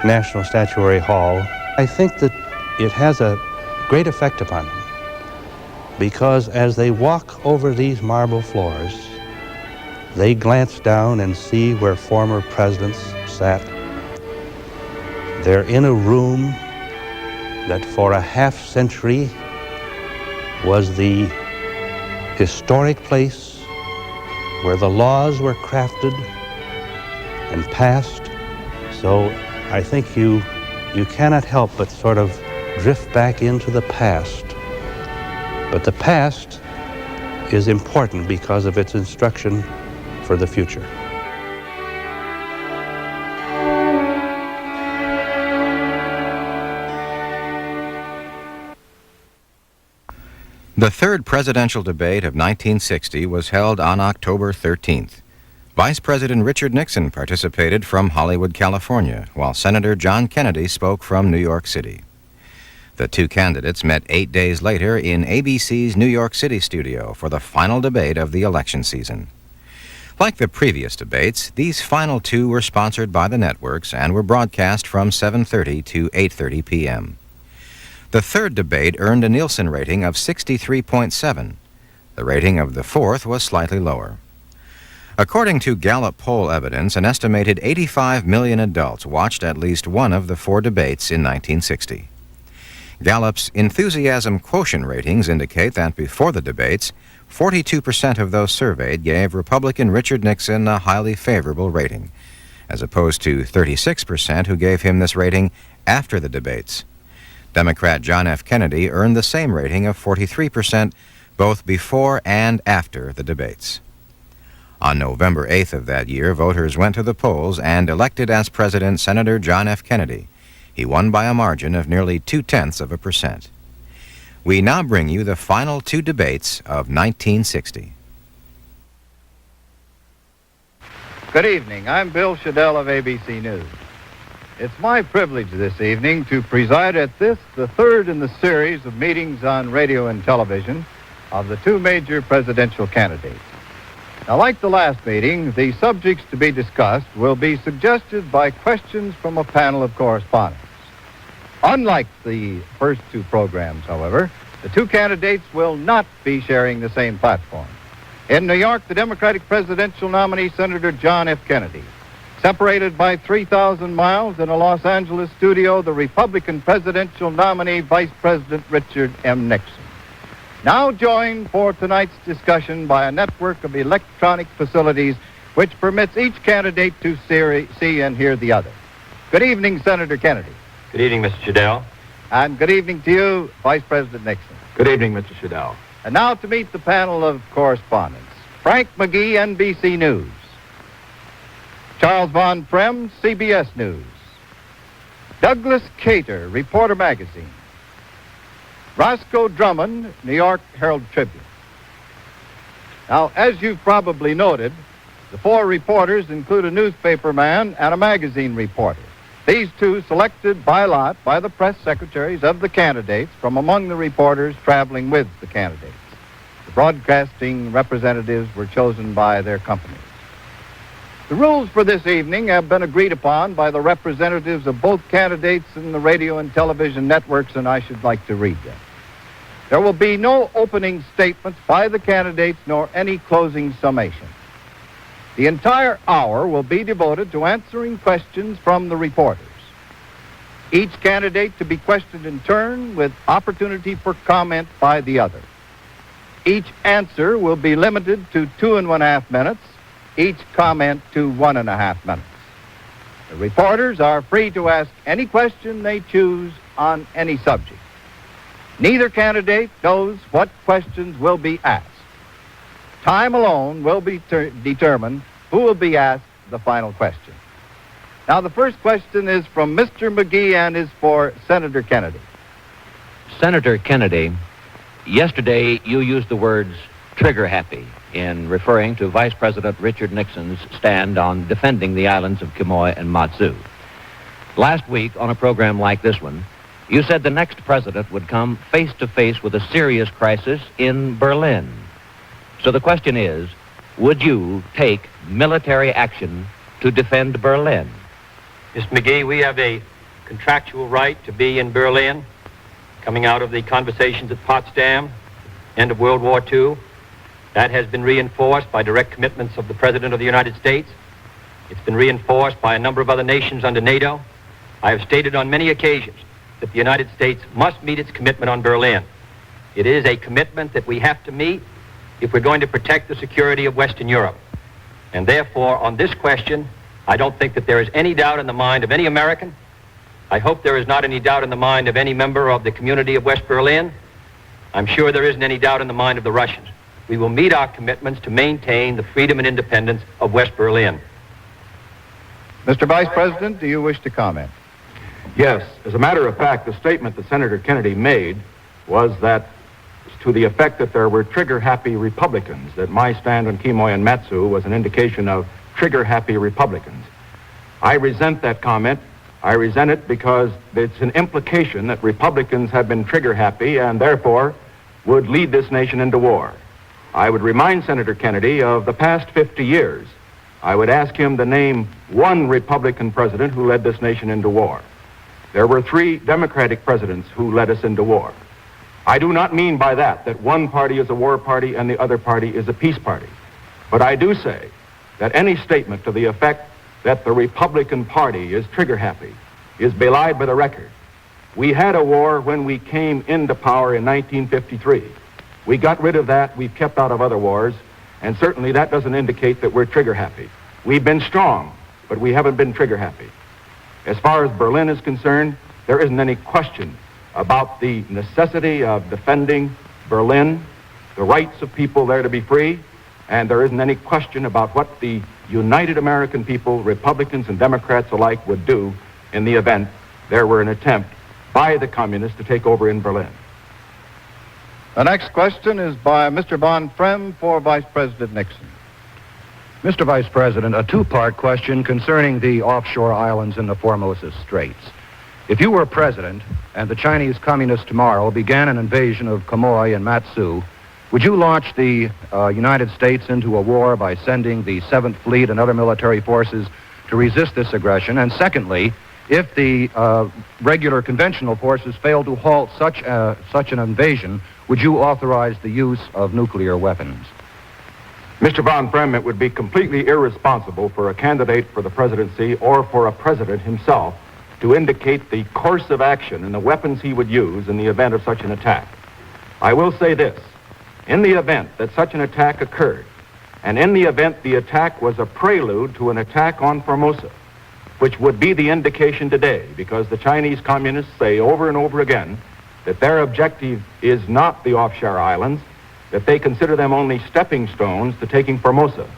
National Statuary Hall, I think that it has a great effect upon them, because as they walk over these marble floors, they glance down and see where former presidents sat. They're in a room that for a half century was the historic place where the laws were crafted and passed. So I think you cannot help but sort of drift back into the past. But the past is important because of its instruction for the future. The third presidential debate of 1960 was held on October 13th. Vice President Richard Nixon participated from Hollywood, California, while Senator John Kennedy spoke from New York City. The two candidates met 8 days later in ABC's New York City studio for the final debate of the election season. Like the previous debates, these final two were sponsored by the networks and were broadcast from 7:30 to 8:30 p.m. The third debate earned a Nielsen rating of 63.7. The rating of the fourth was slightly lower. According to Gallup poll evidence, an estimated 85 million adults watched at least one of the four debates in 1960. Gallup's enthusiasm quotient ratings indicate that before the debates, 42% of those surveyed gave Republican Richard Nixon a highly favorable rating, as opposed to 36% who gave him this rating after the debates. Democrat John F. Kennedy earned the same rating of 43% both before and after the debates. On November 8th of that year, voters went to the polls and elected as president Senator John F. Kennedy. He won by a margin of nearly 0.2%. We now bring you the final two debates of 1960. Good evening. I'm Bill Shadell of ABC News. It's my privilege this evening to preside at this, the third in the series of meetings on radio and television of the two major presidential candidates. Now, like the last meeting, the subjects to be discussed will be suggested by questions from a panel of correspondents. Unlike the first two programs, however, the two candidates will not be sharing the same platform. In New York, the Democratic presidential nominee, Senator John F. Kennedy. Separated by 3,000 miles in a Los Angeles studio, the Republican presidential nominee, Vice President Richard M. Nixon. Now joined for tonight's discussion by a network of electronic facilities which permits each candidate to see and hear the other. Good evening, Senator Kennedy. Good evening, Mr. Shadell. And good evening to you, Vice President Nixon. Good evening, Mr. Shadell. And now to meet the panel of correspondents. Frank McGee, NBC News. Charles Von Frem, CBS News. Douglas Cater, Reporter Magazine. Roscoe Drummond, New York Herald Tribune. Now, as you've probably noted, the four reporters include a newspaper man and a magazine reporter. These two selected by lot by the press secretaries of the candidates from among the reporters traveling with the candidates. The broadcasting representatives were chosen by their companies. The rules for this evening have been agreed upon by the representatives of both candidates in the radio and television networks, and I should like to read them. There will be no opening statements by the candidates nor any closing summation. The entire hour will be devoted to answering questions from the reporters. Each candidate to be questioned in turn with opportunity for comment by the other. Each answer will be limited to 2.5 minutes, each comment to 1.5 minutes. The reporters are free to ask any question they choose on any subject. Neither candidate knows what questions will be asked. Time alone will be determine who will be asked the final question. Now, the first question is from Mr. McGee and is for Senator Kennedy. Senator Kennedy, yesterday you used the words trigger happy in referring to Vice President Richard Nixon's stand on defending the islands of Quemoy and Matsu. Last week, on a program like this one, you said the next president would come face to face with a serious crisis in Berlin. So the question is, would you take military action to defend Berlin? Mr. McGee, we have a contractual right to be in Berlin, coming out of the conversations at Potsdam, end of World War II. That has been reinforced by direct commitments of the President of the United States. It's been reinforced by a number of other nations under NATO. I have stated on many occasions that the United States must meet its commitment on Berlin. It is a commitment that we have to meet if we're going to protect the security of Western Europe. And therefore, on this question, I don't think that there is any doubt in the mind of any American. I hope there is not any doubt in the mind of any member of the community of West Berlin. I'm sure there isn't any doubt in the mind of the Russians. We will meet our commitments to maintain the freedom and independence of West Berlin. Mr. Vice President, do you wish to comment? Yes. As a matter of fact, the statement that Senator Kennedy made was that to the effect that there were trigger-happy Republicans, that my stand on Quemoy and Matsu was an indication of trigger-happy Republicans. I resent that comment. I resent it because it's an implication that Republicans have been trigger-happy and therefore would lead this nation into war. I would remind Senator Kennedy of the past 50 years. I would ask him to name one Republican president who led this nation into war. There were 3 Democratic presidents who led us into war. I do not mean by that one party is a war party and the other party is a peace party. But I do say that any statement to the effect that the Republican Party is trigger-happy is belied by the record. We had a war when we came into power in 1953. We got rid of that. We've kept out of other wars. And certainly that doesn't indicate that we're trigger-happy. We've been strong, but we haven't been trigger-happy. As far as Berlin is concerned, there isn't any question about the necessity of defending Berlin, the rights of people there to be free, and there isn't any question about what the united American people, Republicans and Democrats alike, would do in the event there were an attempt by the communists to take over in Berlin. The next question is by Mr. Von Frem for Vice President Nixon. Mr. Vice President, a 2-part question concerning the offshore islands in the Formosa Straits. If you were president and the Chinese communists tomorrow began an invasion of Quemoy and Matsu, would you launch the United States into a war by sending the 7th Fleet and other military forces to resist this aggression? And secondly, if the regular conventional forces fail to halt such an invasion, would you authorize the use of nuclear weapons? Mr. Von Frem, it would be completely irresponsible for a candidate for the presidency or for a president himself to indicate the course of action and the weapons he would use in the event of such an attack. I will say this. In the event that such an attack occurred, and in the event the attack was a prelude to an attack on Formosa, which would be the indication today, because the Chinese communists say over and over again that their objective is not the offshore islands, that they consider them only stepping stones to taking Formosa.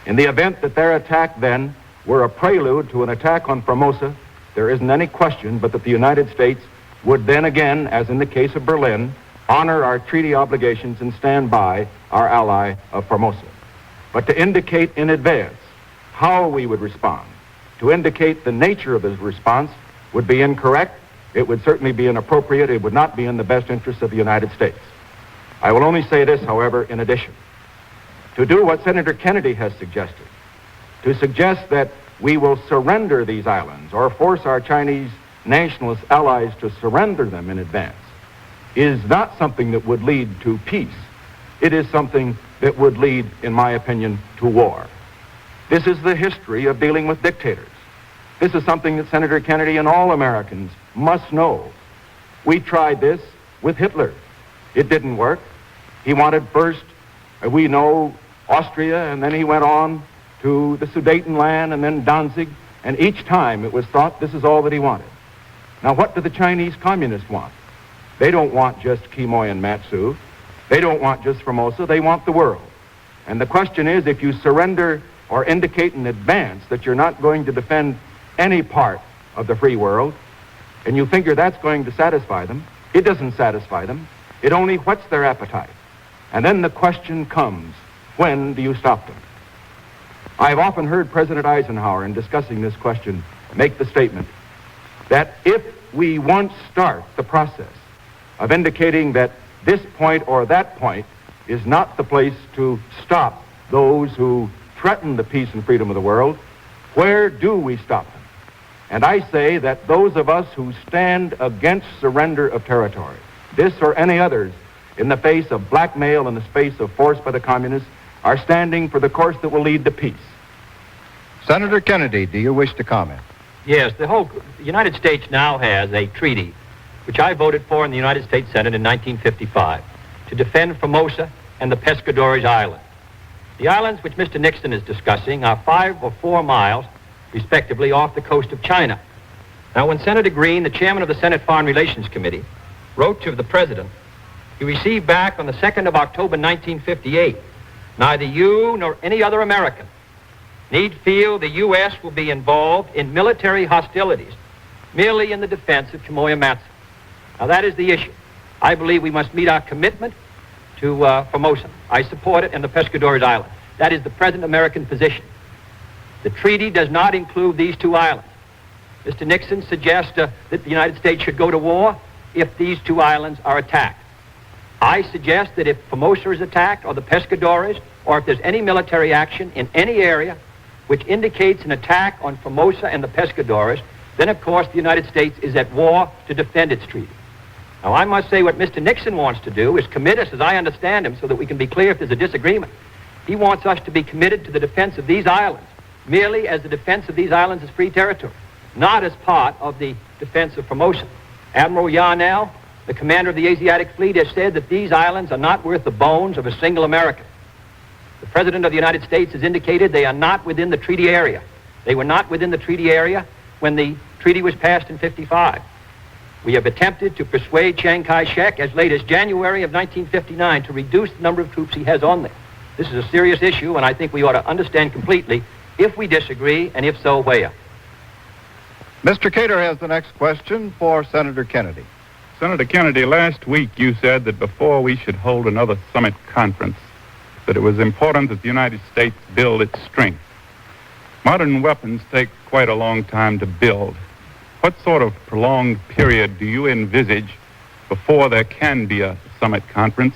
In the event that their attack then were a prelude to an attack on Formosa, there isn't any question but that the United States would then again, as in the case of Berlin, honor our treaty obligations and stand by our ally of Formosa. But to indicate in advance how we would respond, to indicate the nature of his response would be incorrect. It would certainly be inappropriate. It would not be in the best interest of the United States. I will only say this, however, in addition. To do what Senator Kennedy has suggested, to suggest that we will surrender these islands or force our Chinese nationalist allies to surrender them in advance, is not something that would lead to peace. It is something that would lead, in my opinion, to war. This is the history of dealing with dictators. This is something that Senator Kennedy and all Americans must know. We tried this with Hitler. It didn't work. He wanted first, we know, Austria, and then he went on to the Sudetenland and then Danzig, and each time it was thought this is all that he wanted. Now, what do the Chinese communists want? They don't want just Quemoy and Matsu. They don't want just Formosa. They want the world. And the question is, if you surrender or indicate in advance that you're not going to defend any part of the free world, and you figure that's going to satisfy them, it doesn't satisfy them. It only whets their appetite. And then the question comes, when do you stop them? I've often heard President Eisenhower, in discussing this question, make the statement that if we once start the process of indicating that this point or that point is not the place to stop those who threaten the peace and freedom of the world, where do we stop them? And I say that those of us who stand against surrender of territory, this or any others, in the face of blackmail and the face of force by the communists, are standing for the course that will lead to peace. Senator Kennedy, do you wish to comment? Yes, the United States now has a treaty, which I voted for in the United States Senate in 1955, to defend Formosa and the Pescadores Islands. The islands which Mr. Nixon is discussing are 5 or 4 miles, respectively, off the coast of China. Now, when Senator Green, the chairman of the Senate Foreign Relations Committee, wrote to the president, he received back on the 2nd of October 1958, neither you nor any other American need feel the U.S. will be involved in military hostilities merely in the defense of Kimoya-Matsu. Now, that is the issue. I believe we must meet our commitment to Formosa. I support it, and the Pescadores Islands. That is the present American position. The treaty does not include these 2 islands. Mr. Nixon suggests that the United States should go to war if these 2 islands are attacked. I suggest that if Formosa is attacked, or the Pescadores, or if there's any military action in any area which indicates an attack on Formosa and the Pescadores, then, of course, the United States is at war to defend its treaty. Now, I must say what Mr. Nixon wants to do is commit us, as I understand him, so that we can be clear if there's a disagreement. He wants us to be committed to the defense of these islands, merely as the defense of these islands as free territory, not as part of the defense of Formosa. Admiral Yarnell, the commander of the Asiatic Fleet, has said that these islands are not worth the bones of a single American. The President of the United States has indicated they are not within the treaty area. They were not within the treaty area when the treaty was passed in 55. We have attempted to persuade Chiang Kai-shek as late as January of 1959 to reduce the number of troops he has on there. This is a serious issue, and I think we ought to understand completely if we disagree, and if so, where. Mr. Cater has the next question for Senator Kennedy. Senator Kennedy, last week you said that before we should hold another summit conference, that it was important that the United States build its strength. Modern weapons take quite a long time to build. What sort of prolonged period do you envisage before there can be a summit conference?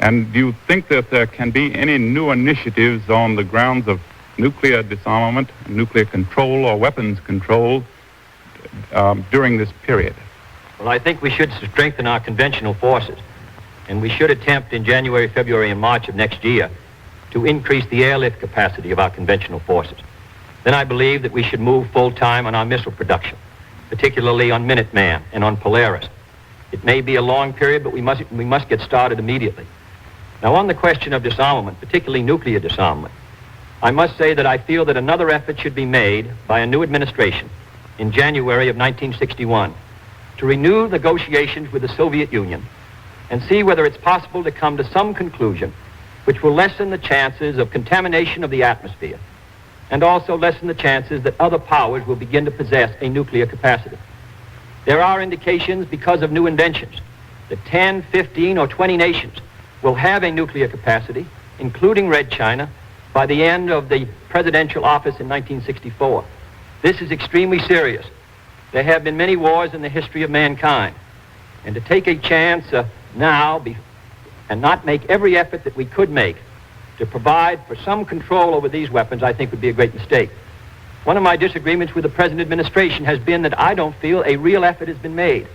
And do you think that there can be any new initiatives on the grounds of nuclear disarmament, nuclear control, or weapons control during this period? Well, I think we should strengthen our conventional forces, and we should attempt in January, February, and March of next year to increase the airlift capacity of our conventional forces. Then I believe that we should move full-time on our missile production, particularly on Minuteman and on Polaris. It may be a long period, but we must get started immediately. Now, on the question of disarmament, particularly nuclear disarmament, I must say that I feel that another effort should be made by a new administration in January of 1961 to renew negotiations with the Soviet Union and see whether it's possible to come to some conclusion which will lessen the chances of contamination of the atmosphere and also lessen the chances that other powers will begin to possess a nuclear capacity. There are indications because of new inventions that 10, 15, or 20 nations will have a nuclear capacity, including Red China, by the end of the presidential office in 1964. This is extremely serious. There have been many wars in the history of mankind, and to take a chance now and not make every effort that we could make to provide for some control over these weapons, I think would be a great mistake. One of my disagreements with the present administration has been that I don't feel a real effort has been made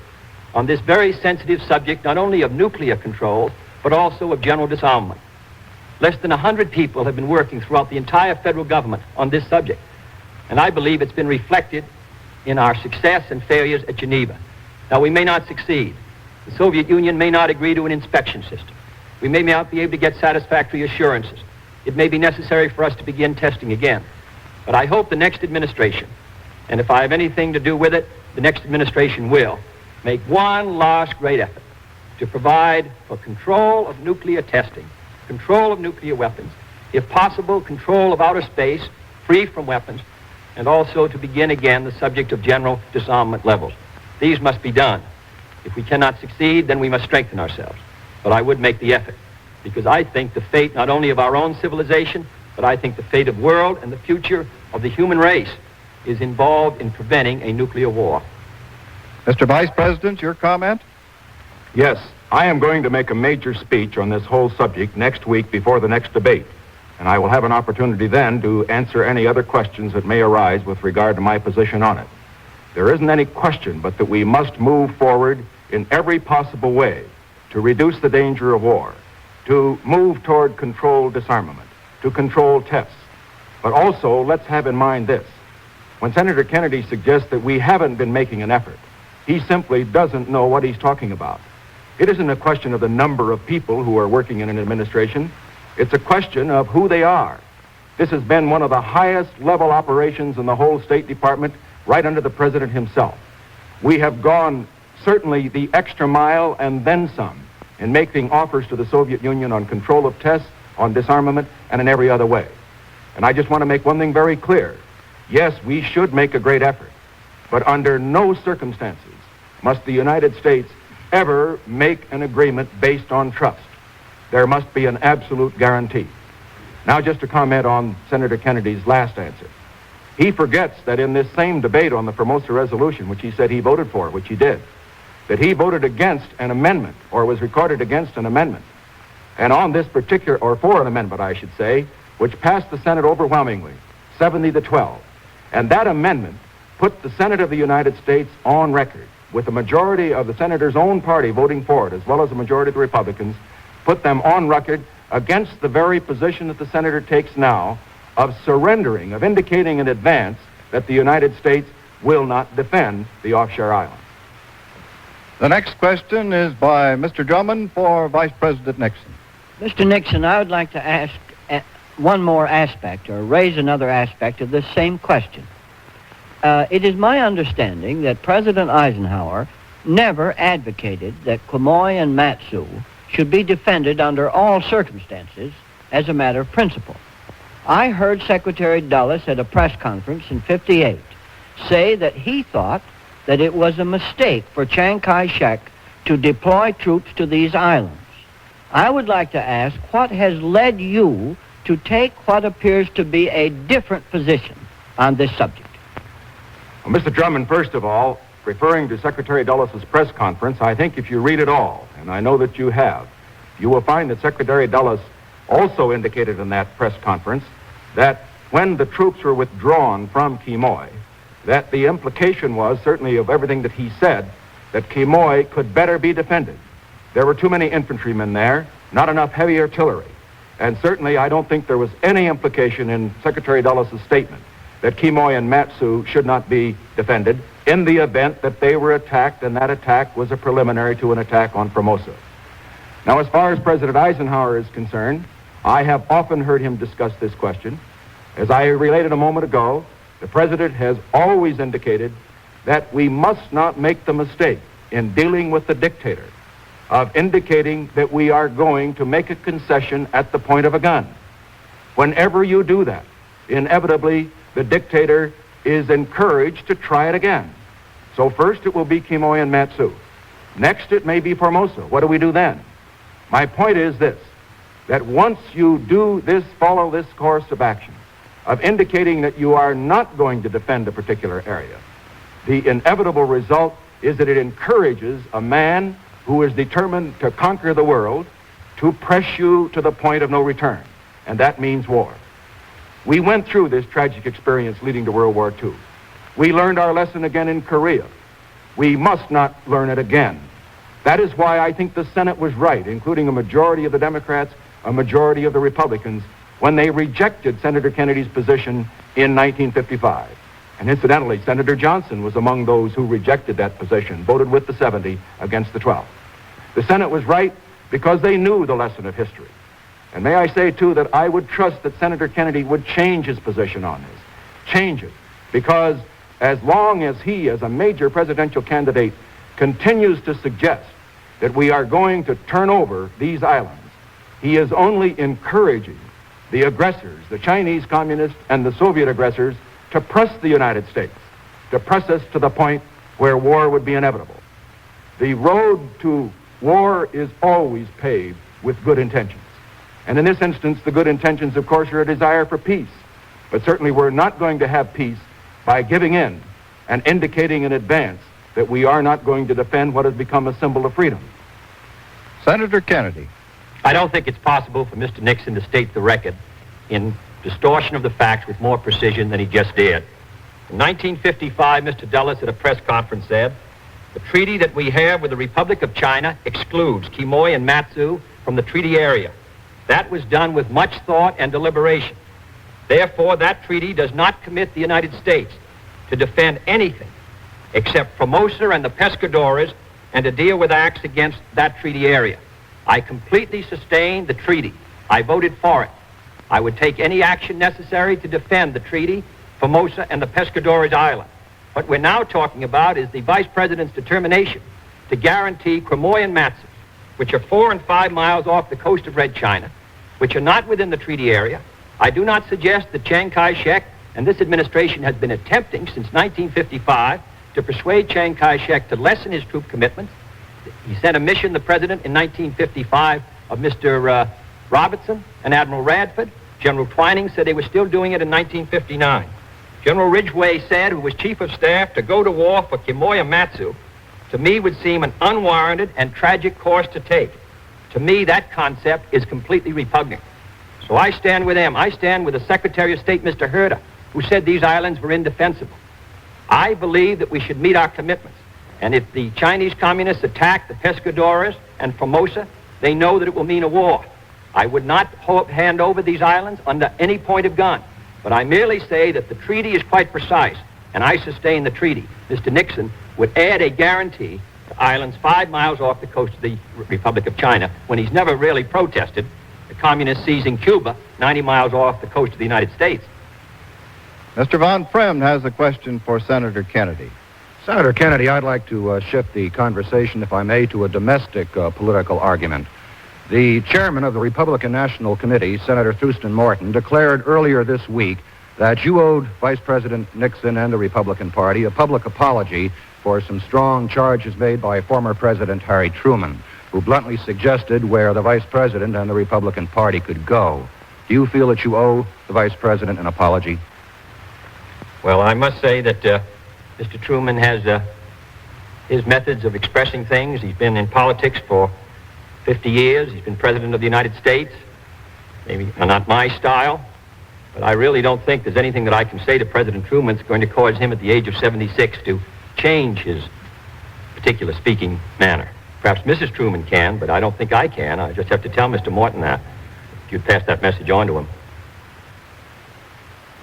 on this very sensitive subject, not only of nuclear control, but also of general disarmament. Less than 100 people have been working throughout the entire federal government on this subject, and I believe it's been reflected in our success and failures at Geneva. Now, we may not succeed. The Soviet Union may not agree to an inspection system. We may not be able to get satisfactory assurances. It may be necessary for us to begin testing again. But I hope the next administration, and if I have anything to do with it, the next administration will, make one last great effort to provide for control of nuclear testing, control of nuclear weapons, if possible, control of outer space, free from weapons, and also to begin again the subject of general disarmament levels. These must be done. If we cannot succeed, then we must strengthen ourselves. But I would make the effort, because I think the fate not only of our own civilization, but I think the fate of the world and the future of the human race is involved in preventing a nuclear war. Mr. Vice President, your comment? Yes, I am going to make a major speech on this whole subject next week before the next debate, and I will have an opportunity then to answer any other questions that may arise with regard to my position on it. There isn't any question but that we must move forward in every possible way to reduce the danger of war, to move toward controlled disarmament, to control tests. But also, let's have in mind this. When Senator Kennedy suggests that we haven't been making an effort, he simply doesn't know what he's talking about. It isn't a question of the number of people who are working in an administration. It's a question of who they are. This has been one of the highest level operations in the whole State Department, right under the President himself. We have gone certainly the extra mile and then some in making offers to the Soviet Union on control of tests, on disarmament, and in every other way. And I just want to make one thing very clear. Yes, we should make a great effort, but under no circumstances must the United States ever make an agreement based on trust. There must be an absolute guarantee. Now, just to comment on Senator Kennedy's last answer. He forgets that in this same debate on the Formosa resolution, which he said he voted for, which he did, that he voted against an amendment, or was recorded against an amendment, and on this particular, or for an amendment, I should say, which passed the Senate overwhelmingly, 70-12. And that amendment put the Senate of the United States on record, with the majority of the senator's own party voting for it, as well as the majority of the Republicans, put them on record against the very position that the senator takes now of surrendering, of indicating in advance that the United States will not defend the offshore islands. The next question is by Mr. Drummond for Vice President Nixon. Mr. Nixon, I would like to ask one more aspect, or raise another aspect of this same question. It is my understanding that President Eisenhower never advocated that Quemoy and Matsu should be defended under all circumstances as a matter of principle. I heard Secretary Dulles at a press conference in '58 say that he thought that it was a mistake for Chiang Kai-shek to deploy troops to these islands. I would like to ask, what has led you to take what appears to be a different position on this subject? Well, Mr. Drummond, first of all, referring to Secretary Dulles' press conference, I think if you read it all, and I know that you have, you will find that Secretary Dulles also indicated in that press conference that when the troops were withdrawn from Quemoy, that the implication was, certainly of everything that he said, that Quemoy could better be defended. There were too many infantrymen there, not enough heavy artillery. And certainly I don't think there was any implication in Secretary Dulles' statement that Quemoy and Matsu should not be defended in the event that they were attacked, and that attack was a preliminary to an attack on Formosa. Now, as far as President Eisenhower is concerned, I have often heard him discuss this question. As I related a moment ago, the President has always indicated that we must not make the mistake in dealing with the dictator of indicating that we are going to make a concession at the point of a gun. Whenever you do that, inevitably the dictator is encouraged to try it again. So first it will be Quemoy and Matsu. Next it may be Formosa. What do we do then? My point is this, that once you do this, follow this course of action, of indicating that you are not going to defend a particular area, the inevitable result is that it encourages a man who is determined to conquer the world to press you to the point of no return, and that means war. We went through this tragic experience leading to World War II. We learned our lesson again in Korea. We must not learn it again. That is why I think the Senate was right, including a majority of the Democrats, a majority of the Republicans, when they rejected Senator Kennedy's position in 1955. And incidentally, Senator Johnson was among those who rejected that position, voted with the 70 against the 12. The Senate was right because they knew the lesson of history. And may I say, too, that I would trust that Senator Kennedy would change his position on this. Change it. Because as long as he, as a major presidential candidate, continues to suggest that we are going to turn over these islands, he is only encouraging the aggressors, the Chinese communists and the Soviet aggressors, to press the United States, to press us to the point where war would be inevitable. The road to war is always paved with good intentions. And in this instance, the good intentions, of course, are a desire for peace. But certainly we're not going to have peace by giving in and indicating in advance that we are not going to defend what has become a symbol of freedom. Senator Kennedy. I don't think it's possible for Mr. Nixon to state the record in distortion of the facts with more precision than he just did. In 1955, Mr. Dulles at a press conference said, "The treaty that we have with the Republic of China excludes Quemoy and Matsu from the treaty area. That was done with much thought and deliberation. Therefore, that treaty does not commit the United States to defend anything except Formosa and the Pescadores and to deal with acts against that treaty area. I completely sustain the treaty. I voted for it. I would take any action necessary to defend the treaty, Formosa and the Pescadores Island. What we're now talking about is the Vice President's determination to guarantee Quemoy and Matsu, which are 4 and 5 miles off the coast of Red China, which are not within the treaty area. I do not suggest that Chiang Kai-shek and this administration has been attempting since 1955 to persuade Chiang Kai-shek to lessen his troop commitments. He sent a mission, the President, in 1955 of Mr. Robertson and Admiral Radford. General Twining said they were still doing it in 1959. General Ridgway said, who was Chief of Staff, to go to war for Quemoy and Matsu, to me would seem an unwarranted and tragic course to take. To me, that concept is completely repugnant. So I stand with them. I stand with the Secretary of State, Mr. Herter, who said these islands were indefensible. I believe that we should meet our commitments. And if the Chinese communists attack the Pescadores and Formosa, they know that it will mean a war. I would not hand over these islands under any point of gun. But I merely say that the treaty is quite precise, and I sustain the treaty. Mr. Nixon would add a guarantee to islands 5 miles off the coast of the Republic of China when he's never really protested the communists seizing Cuba 90 miles off the coast of the United States. Mr. Von Fremd has a question for Senator Kennedy. Senator Kennedy, I'd like to shift the conversation, if I may, to a domestic political argument. The chairman of the Republican National Committee, Senator Thurston Morton, declared earlier this week that you owed Vice President Nixon and the Republican Party a public apology for some strong charges made by former President Harry Truman, who bluntly suggested where the Vice President and the Republican Party could go. Do you feel that you owe the Vice President an apology? Well, I must say that Mr. Truman has his methods of expressing things. He's been in politics for 50 years. He's been President of the United States. Maybe not my style, but I really don't think there's anything that I can say to President Truman that's going to cause him at the age of 76 to change his particular speaking manner. Perhaps Mrs. Truman can, but I don't think I can. I just have to tell Mr. Morton that. If you'd pass that message on to him.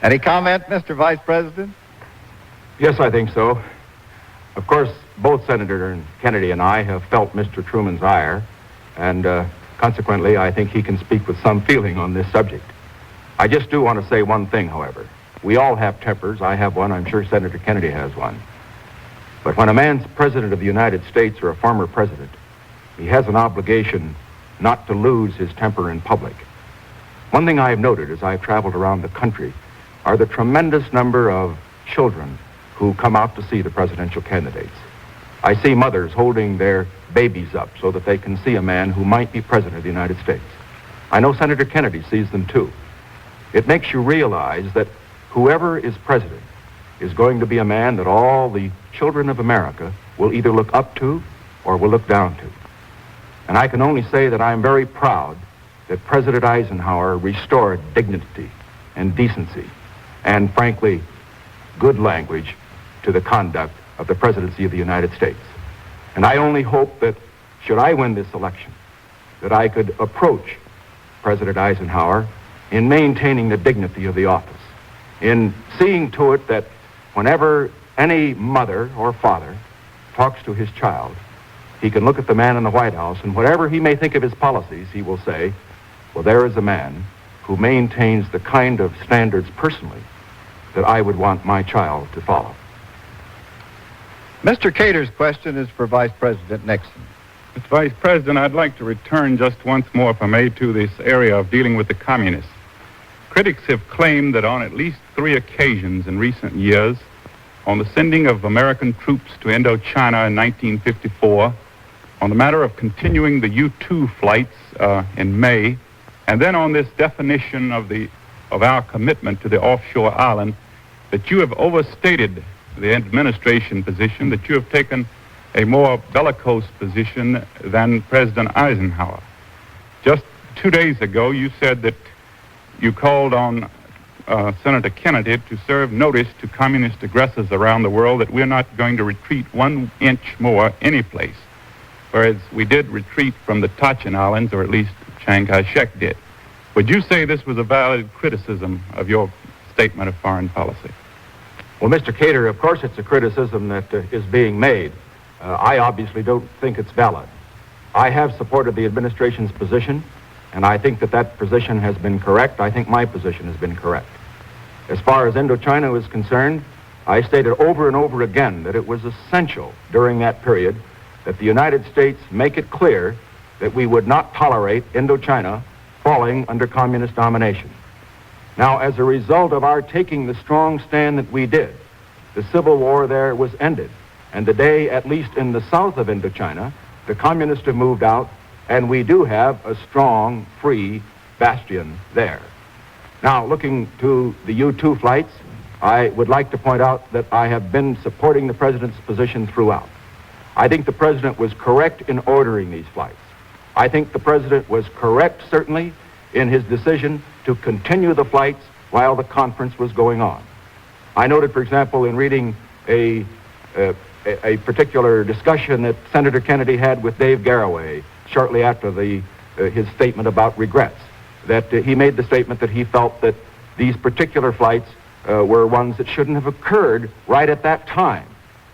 Any comment, Mr. Vice President? Yes, I think so. Of course, both Senator Kennedy and I have felt Mr. Truman's ire, and consequently, I think he can speak with some feeling on this subject. I just do want to say one thing, however. We all have tempers. I have one. I'm sure Senator Kennedy has one. But when a man's President of the United States or a former president, he has an obligation not to lose his temper in public. One thing I've noted as I've traveled around the country are the tremendous number of children who come out to see the presidential candidates. I see mothers holding their babies up so that they can see a man who might be President of the United States. I know Senator Kennedy sees them too. It makes you realize that whoever is president is going to be a man that all the children of America will either look up to or will look down to. And I can only say that I'm very proud that President Eisenhower restored dignity and decency and, frankly, good language to the conduct of the presidency of the United States. And I only hope that, should I win this election, that I could approach President Eisenhower in maintaining the dignity of the office, in seeing to it that whenever any mother or father talks to his child, he can look at the man in the White House, and whatever he may think of his policies, he will say, well, there is a man who maintains the kind of standards personally that I would want my child to follow. Mr. Cater's question is for Vice President Nixon. Mr. Vice President, I'd like to return just once more, if I may, to this area of dealing with the communists. Critics have claimed that on at least 3 occasions in recent years, on the sending of American troops to Indochina in 1954, on the matter of continuing the U-2 flights in May, and then on this definition of our commitment to the offshore island, that you have overstated the administration position, that you have taken a more bellicose position than President Eisenhower. Just 2 days ago, you said that you called on Senator Kennedy to serve notice to communist aggressors around the world that we're not going to retreat 1 inch more any place, whereas we did retreat from the Tachin Islands, or at least Chiang Kai-shek did. Would you say this was a valid criticism of your statement of foreign policy? Well, Mr. Cater, of course it's a criticism that is being made. I obviously don't think it's valid. I have supported the administration's position, and I think that that position has been correct. I think my position has been correct. As far as Indochina is concerned, I stated over and over again that it was essential during that period that the United States make it clear that we would not tolerate Indochina falling under communist domination. Now, as a result of our taking the strong stand that we did, the civil war there was ended. And today, at least in the south of Indochina, the communists have moved out, and we do have a strong, free bastion there. Now, looking to the U-2 flights, I would like to point out that I have been supporting the president's position throughout. I think the president was correct in ordering these flights. I think the president was correct, certainly, in his decision to continue the flights while the conference was going on. I noted, for example, in reading a particular discussion that Senator Kennedy had with Dave Garraway shortly after his statement about regrets, that he made the statement that he felt that these particular flights were ones that shouldn't have occurred right at that time.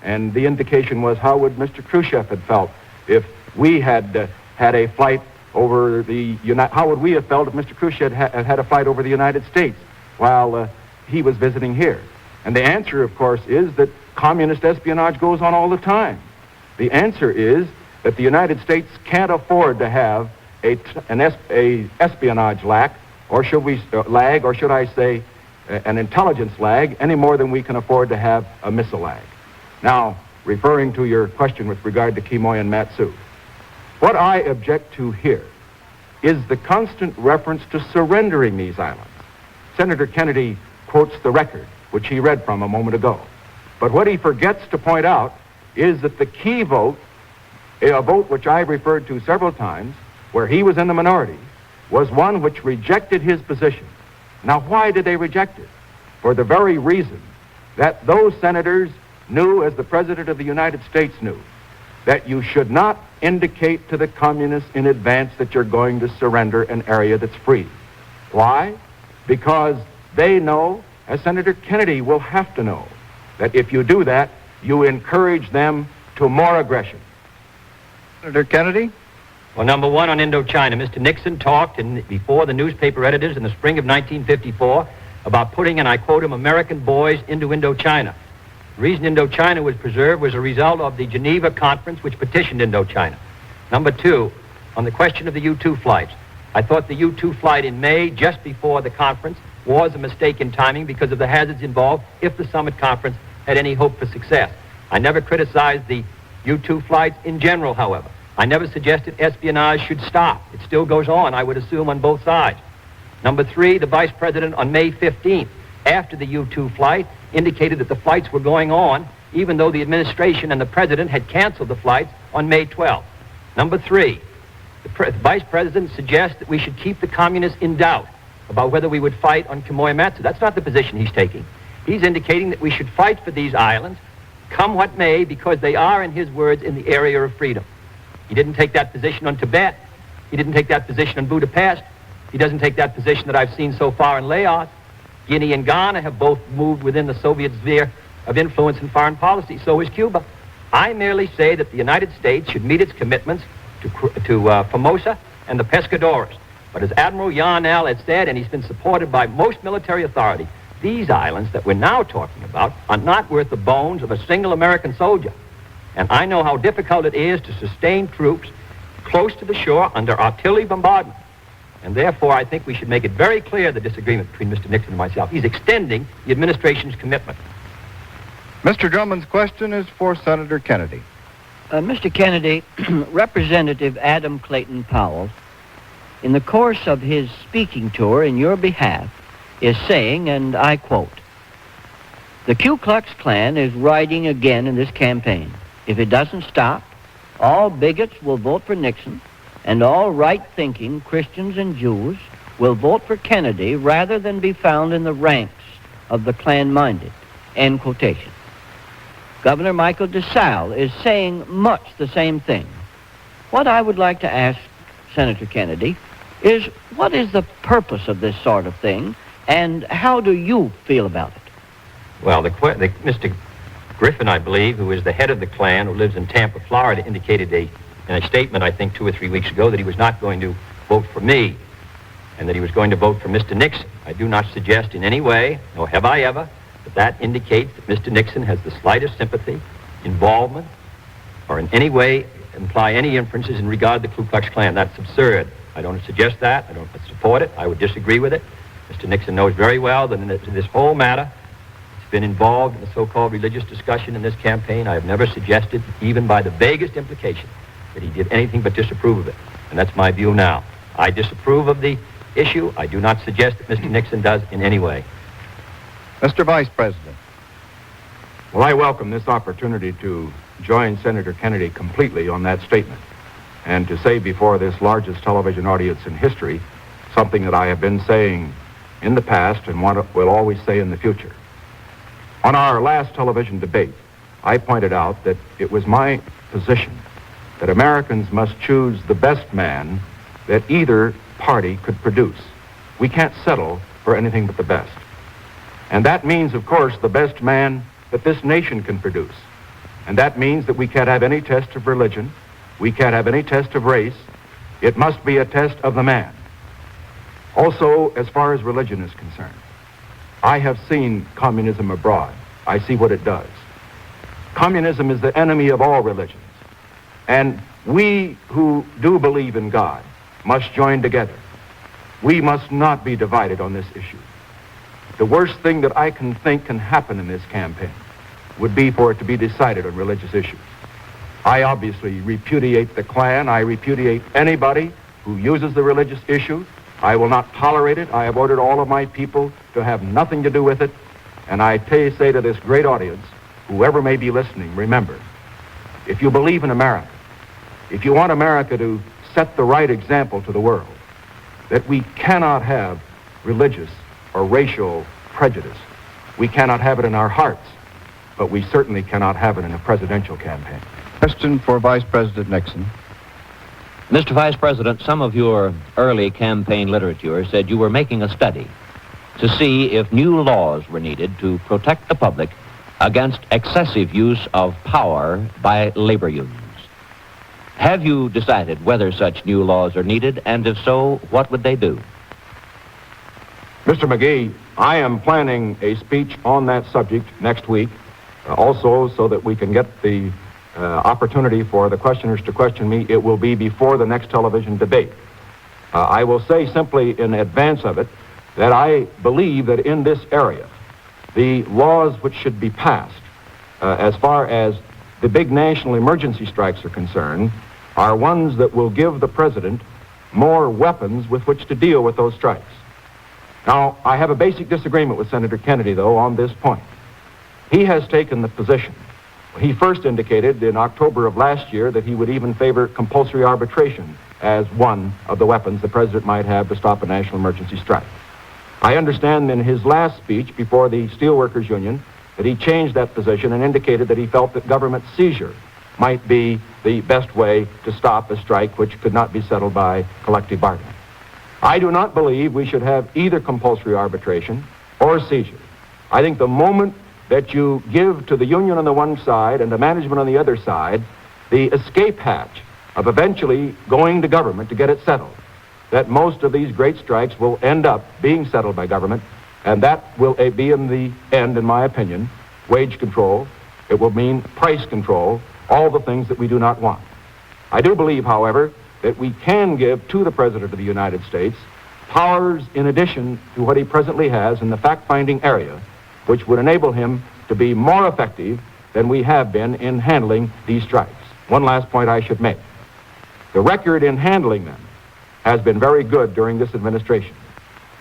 And the indication was, how would Mr. Khrushchev have felt if we had had a flight over how would we have felt if Mr. Khrushchev had a flight over the United States while he was visiting here? And the answer, of course, is that communist espionage goes on all the time. The answer is that the United States can't afford to have an espionage lag, or should I say an intelligence lag, any more than we can afford to have a missile lag. Now, referring to your question with regard to Quemoy and Matsu, what I object to here is the constant reference to surrendering these islands. Senator Kennedy quotes the record, which he read from a moment ago. But what he forgets to point out is that the key vote, a vote which I referred to several times, where he was in the minority, was one which rejected his position. Now, why did they reject it? For the very reason that those senators knew, as the President of the United States knew, that you should not indicate to the communists in advance that you're going to surrender an area that's free. Why? Because they know, as Senator Kennedy will have to know, that if you do that, you encourage them to more aggression. Senator Kennedy? Well, number one, on Indochina, Mr. Nixon talked before the newspaper editors in the spring of 1954 about putting, and I quote him, American boys into Indochina. The reason Indochina was preserved was a result of the Geneva Conference, which petitioned Indochina. Number two, on the question of the U-2 flights, I thought the U-2 flight in May, just before the conference, was a mistake in timing because of the hazards involved if the summit conference had any hope for success. I never criticized the U-2 flights in general, however. I never suggested espionage should stop. It still goes on, I would assume, on both sides. Number three, the Vice President on May 15th, after the U-2 flight, indicated that the flights were going on, even though the administration and the President had canceled the flights on May 12th. Number three, the Vice President suggests that we should keep the communists in doubt about whether we would fight on Quemoy and Matsu. That's not the position he's taking. He's indicating that we should fight for these islands, come what may, because they are, in his words, in the area of freedom. He didn't take that position on Tibet. He didn't take that position on Budapest. He doesn't take that position that I've seen so far in Laos. Guinea and Ghana have both moved within the Soviet sphere of influence in foreign policy. So is Cuba. I merely say that the United States should meet its commitments to Formosa and the Pescadores. But as Admiral Yarnell has said, and he's been supported by most military authority, these islands that we're now talking about are not worth the bones of a single American soldier. And I know how difficult it is to sustain troops close to the shore under artillery bombardment. And therefore, I think we should make it very clear the disagreement between Mr. Nixon and myself. He's extending the administration's commitment. Mr. Drummond's question is for Senator Kennedy. Mr. Kennedy, Representative Adam Clayton Powell, in the course of his speaking tour in your behalf, is saying, and I quote, "The Ku Klux Klan is riding again in this campaign. If it doesn't stop, all bigots will vote for Nixon, and all right-thinking Christians and Jews will vote for Kennedy rather than be found in the ranks of the Klan-minded, end quotation. Governor Michael DeSalle is saying much the same thing. What I would like to ask Senator Kennedy is, what is the purpose of this sort of thing, and how do you feel about it? Well, Mr. Griffin, I believe, who is the head of the Klan, who lives in Tampa, Florida, indicated in a statement, I think 2 or 3 weeks ago, that he was not going to vote for me, and that he was going to vote for Mr. Nixon. I do not suggest in any way, nor have I ever, that indicates that Mr. Nixon has the slightest sympathy, involvement, or in any way imply any inferences in regard to the Ku Klux Klan. That's absurd. I don't suggest that. I don't support it. I would disagree with it. Mr. Nixon knows very well that in this whole matter, he's been involved in the so-called religious discussion in this campaign. I have never suggested, even by the vaguest implication, that he did anything but disapprove of it. And that's my view now. I disapprove of the issue. I do not suggest that Mr. Nixon does in any way. Mr. Vice President. Well, I welcome this opportunity to join Senator Kennedy completely on that statement, and to say before this largest television audience in history something that I have been saying in the past and will always say in the future. On our last television debate, I pointed out that it was my position that Americans must choose the best man that either party could produce. We can't settle for anything but the best. And that means, of course, the best man that this nation can produce. And that means that we can't have any test of religion. We can't have any test of race. It must be a test of the man. Also, as far as religion is concerned, I have seen communism abroad. I see what it does. Communism is the enemy of all religions. And we who do believe in God must join together. We must not be divided on this issue. The worst thing that I can think can happen in this campaign would be for it to be decided on religious issues. I obviously repudiate the Klan. I repudiate anybody who uses the religious issue. I will not tolerate it. I have ordered all of my people to have nothing to do with it. And I say to this great audience, whoever may be listening, remember, if you believe in America, if you want America to set the right example to the world, that we cannot have religious or racial prejudice. We cannot have it in our hearts, but we certainly cannot have it in a presidential campaign. Question for Vice President Nixon. Mr. Vice President, some of your early campaign literature said you were making a study to see if new laws were needed to protect the public against excessive use of power by labor unions. Have you decided whether such new laws are needed, and if so, what would they do? Mr. McGee, I am planning a speech on that subject next week, also so that we can get the opportunity for the questioners to question me. It will be before the next television debate. I will say simply in advance of it that I believe that in this area, the laws which should be passed, as far as the big national emergency strikes are concerned, are ones that will give the president more weapons with which to deal with those strikes. Now, I have a basic disagreement with Senator Kennedy, though, on this point. He has taken the position. He first indicated in October of last year that he would even favor compulsory arbitration as one of the weapons the president might have to stop a national emergency strike. I understand in his last speech before the Steelworkers Union that he changed that position and indicated that he felt that government seizure might be the best way to stop a strike which could not be settled by collective bargaining. I do not believe we should have either compulsory arbitration or seizure. I think the moment that you give to the union on the one side and the management on the other side the escape hatch of eventually going to government to get it settled, that most of these great strikes will end up being settled by government, and that will be in the end, in my opinion, wage control. It will mean price control, all the things that we do not want. I do believe, however, that we can give to the President of the United States powers in addition to what he presently has in the fact-finding area, which would enable him to be more effective than we have been in handling these strikes. One last point I should make. The record in handling them has been very good during this administration.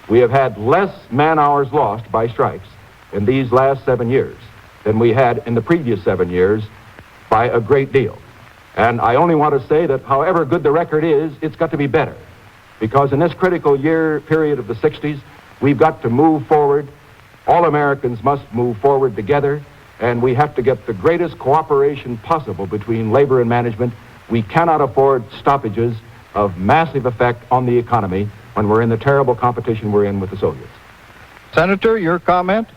We have had less man-hours lost by strikes in these last 7 years than we had in the previous 7 years by a great deal. And I only want to say that however good the record is, it's got to be better. because in this critical period of the 60s, we've got to move forward. All Americans must move forward together, and we have to get the greatest cooperation possible between labor and management. We cannot afford stoppages of massive effect on the economy when we're in the terrible competition we're in with the Soviets. Senator, your comment?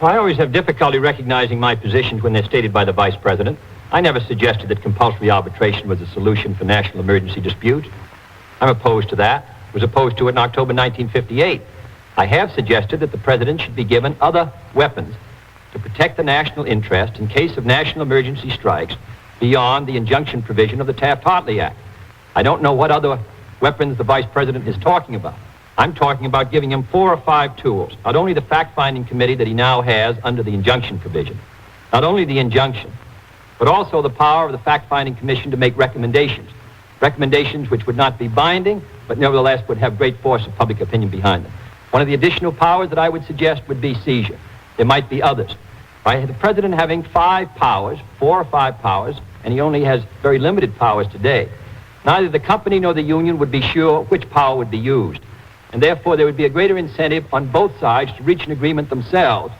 Well, I always have difficulty recognizing my positions when they're stated by the Vice President. I never suggested that compulsory arbitration was a solution for national emergency disputes. I'm opposed to that. Was opposed to it in October 1958. I have suggested that the President should be given other weapons to protect the national interest in case of national emergency strikes beyond the injunction provision of the Taft-Hartley Act. I don't know what other weapons the Vice President is talking about. I'm talking about giving him 4 or 5 tools. Not only the fact-finding committee that he now has under the injunction provision, not only the injunction, but also the power of the fact-finding commission to make recommendations. Recommendations which would not be binding, but nevertheless would have great force of public opinion behind them. One of the additional powers that I would suggest would be seizure. There might be others. By the President having 5 powers, 4 or 5 powers, and he only has very limited powers today, neither the company nor the union would be sure which power would be used. And therefore, there would be a greater incentive on both sides to reach an agreement themselves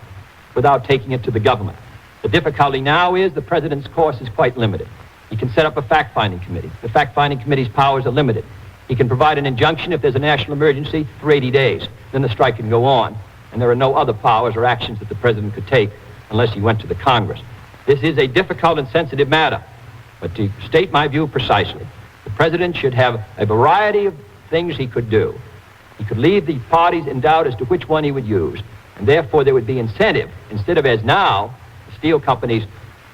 without taking it to the government. The difficulty now is the President's course is quite limited. He can set up a fact-finding committee. The fact-finding committee's powers are limited. He can provide an injunction if there's a national emergency for 80 days. Then the strike can go on. And there are no other powers or actions that the President could take unless he went to the Congress. This is a difficult and sensitive matter. But to state my view precisely, the President should have a variety of things he could do. He could leave the parties in doubt as to which one he would use. And therefore, there would be incentive, instead of as now, the steel companies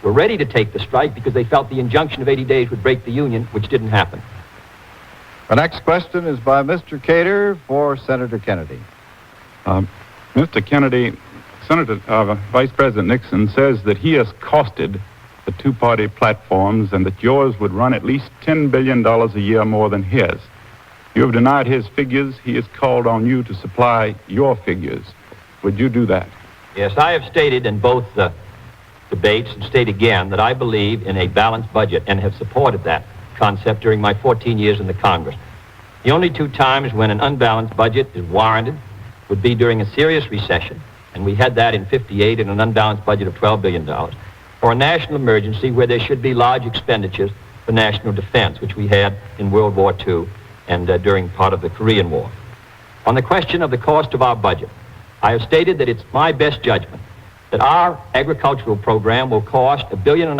were ready to take the strike because they felt the injunction of 80 days would break the union, which didn't happen. The next question is by Mr. Cater for Senator Kennedy. Mr. Kennedy, Vice President Nixon says that he has costed the two-party platforms and that yours would run at least $10 billion a year more than his. You have denied his figures. He has called on you to supply your figures. Would you do that? Yes, I have stated in both the debates and state again that I believe in a balanced budget and have supported that concept during my 14 years in the Congress. The only 2 times when an unbalanced budget is warranted would be during a serious recession, and we had that in '58 in an unbalanced budget of $12 billion, or a national emergency where there should be large expenditures for national defense, which we had in World War II and during part of the Korean War. On the question of the cost of our budget, I have stated that it's my best judgment that our agricultural program will cost $1.5 billion,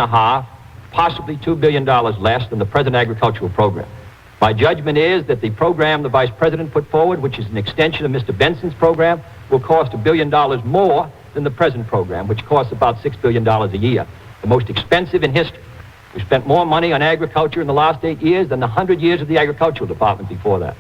possibly $2 billion less than the present agricultural program. My judgment is that the program the Vice President put forward, which is an extension of Mr. Benson's program, will cost $1 billion more than the present program, which costs about $6 billion a year, the most expensive in history. We spent more money on agriculture in the last 8 years than the 100 years of the agricultural department before that.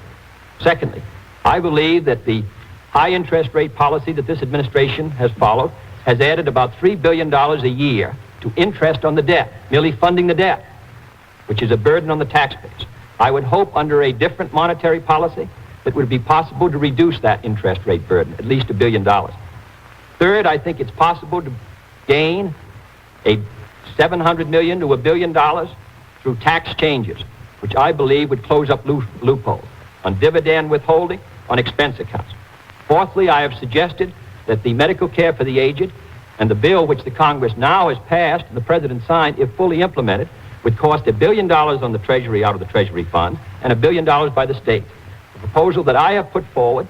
Secondly, I believe that the high interest rate policy that this administration has followed has added about $3 billion a year to interest on the debt, merely funding the debt, which is a burden on the taxpayers. I would hope under a different monetary policy that it would be possible to reduce that interest rate burden, at least $1 billion. Third, I think it's possible to gain a $700 million to $1 billion through tax changes, which I believe would close up loopholes on dividend withholding, on expense accounts. Fourthly, I have suggested that the medical care for the aged and the bill which the Congress now has passed and the President signed, if fully implemented, would cost $1 billion on the Treasury out of the Treasury Fund and $1 billion by the state. The proposal that I have put forward,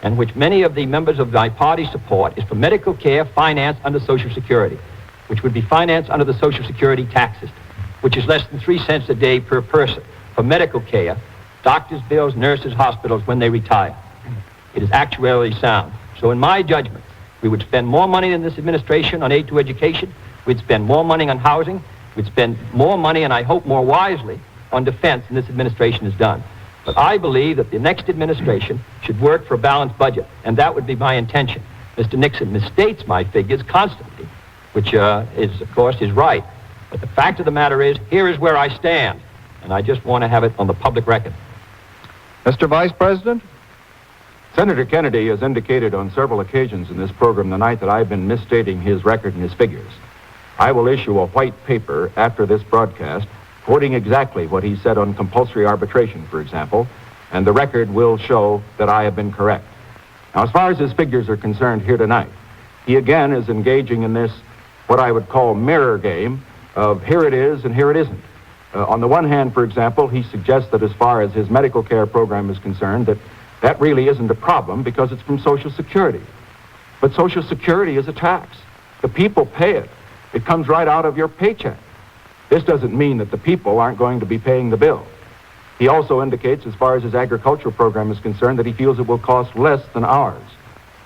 and which many of the members of my party support, is for medical care financed under Social Security, which would be financed under the Social Security tax system, which is less than 3 cents a day per person for medical care, doctors' bills, nurses, hospitals when they retire. It is actuarially sound. So in my judgment, we would spend more money in this administration on aid to education. We'd spend more money on housing. We'd spend more money, and I hope more wisely, on defense than this administration has done. But I believe that the next administration should work for a balanced budget, and that would be my intention. Mr. Nixon misstates my figures constantly, which is, of course, is right. But the fact of the matter is, here is where I stand, and I just want to have it on the public record. Mr. Vice President? Senator Kennedy has indicated on several occasions in this program tonight that I've been misstating his record and his figures. I will issue a white paper after this broadcast quoting exactly what he said on compulsory arbitration, for example, and the record will show that I have been correct. Now, as far as his figures are concerned here tonight, he again is engaging in this, what I would call mirror game of here it is and here it isn't. On the one hand, for example, he suggests that as far as his medical care program is concerned, that really isn't a problem because it's from Social Security. But Social Security is a tax. The people pay it. It comes right out of your paycheck. This doesn't mean that the people aren't going to be paying the bill. He also indicates, as far as his agricultural program is concerned, that he feels it will cost less than ours.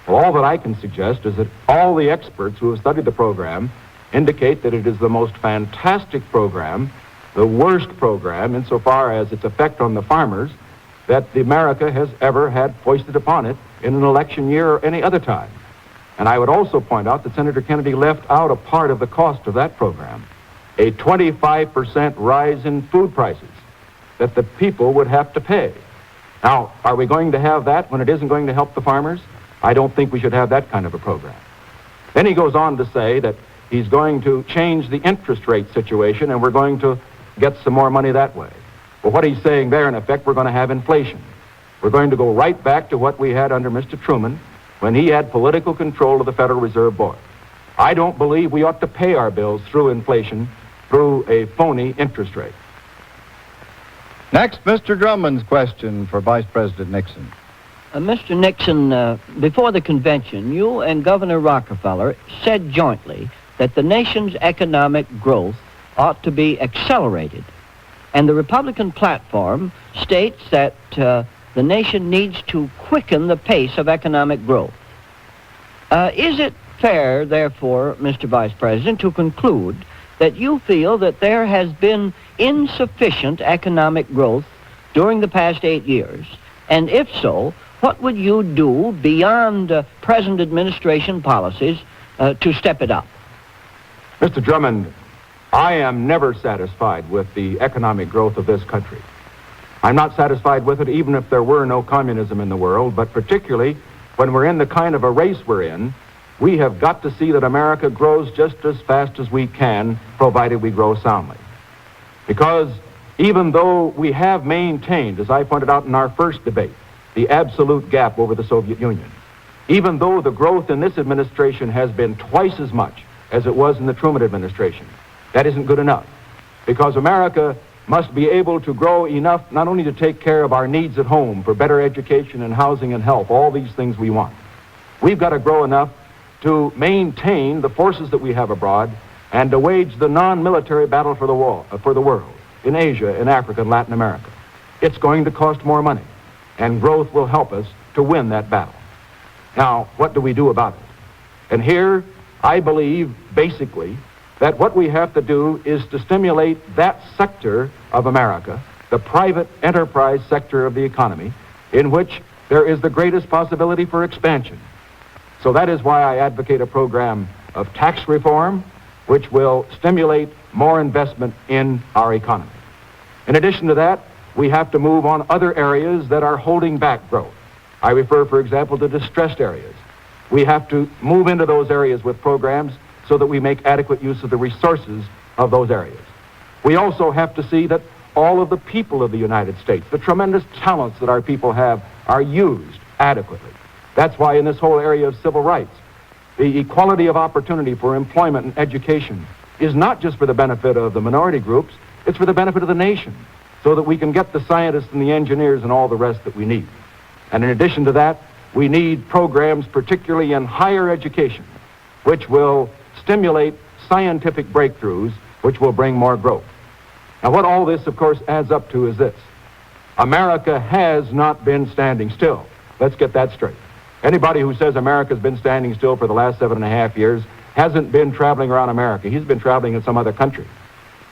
Well, all that I can suggest is that all the experts who have studied the program indicate that it is the most fantastic program, the worst program insofar as its effect on the farmers that America has ever had foisted upon it in an election year or any other time. And I would also point out that Senator Kennedy left out a part of the cost of that program, a 25% rise in food prices that the people would have to pay. Now, are we going to have that when it isn't going to help the farmers? I don't think we should have that kind of a program. Then he goes on to say that he's going to change the interest rate situation and we're going to get some more money that way. Well, what he's saying there, in effect, we're going to have inflation. We're going to go right back to what we had under Mr. Truman when he had political control of the Federal Reserve Board. I don't believe we ought to pay our bills through inflation, through a phony interest rate. Next, Mr. Drummond's question for Vice President Nixon. Mr. Nixon, before the convention, you and Governor Rockefeller said jointly that the nation's economic growth ought to be accelerated. And the Republican platform states that the nation needs to quicken the pace of economic growth. Is it fair, therefore, Mr. Vice President, to conclude that you feel that there has been insufficient economic growth during the past 8 years? And if so, what would you do beyond present administration policies to step it up? Mr. Drummond, I am never satisfied with the economic growth of this country. I'm not satisfied with it even if there were no communism in the world, but particularly when we're in the kind of a race we're in, we have got to see that America grows just as fast as we can, provided we grow soundly. Because even though we have maintained, as I pointed out in our first debate, the absolute gap over the Soviet Union, even though the growth in this administration has been twice as much as it was in the Truman administration, that isn't good enough. Because America must be able to grow enough not only to take care of our needs at home for better education and housing and health, all these things we want. We've got to grow enough to maintain the forces that we have abroad and to wage the non-military battle for the world in Asia, in Africa, and Latin America. It's going to cost more money, and growth will help us to win that battle. Now, what do we do about it? And here, I believe, basically, that what we have to do is to stimulate that sector of America, the private enterprise sector of the economy, in which there is the greatest possibility for expansion. So that is why I advocate a program of tax reform, which will stimulate more investment in our economy. In addition to that, we have to move on other areas that are holding back growth. I refer, for example, to distressed areas. We have to move into those areas with programs so that we make adequate use of the resources of those areas. We also have to see that all of the people of the United States, the tremendous talents that our people have, are used adequately. That's why in this whole area of civil rights, the equality of opportunity for employment and education is not just for the benefit of the minority groups, it's for the benefit of the nation, so that we can get the scientists and the engineers and all the rest that we need. And in addition to that, we need programs, particularly in higher education, which will stimulate scientific breakthroughs, which will bring more growth. Now, what all this, of course, adds up to is this. America has not been standing still. Let's get that straight. Anybody who says America's been standing still for the last 7.5 years hasn't been traveling around America. He's been traveling in some other country.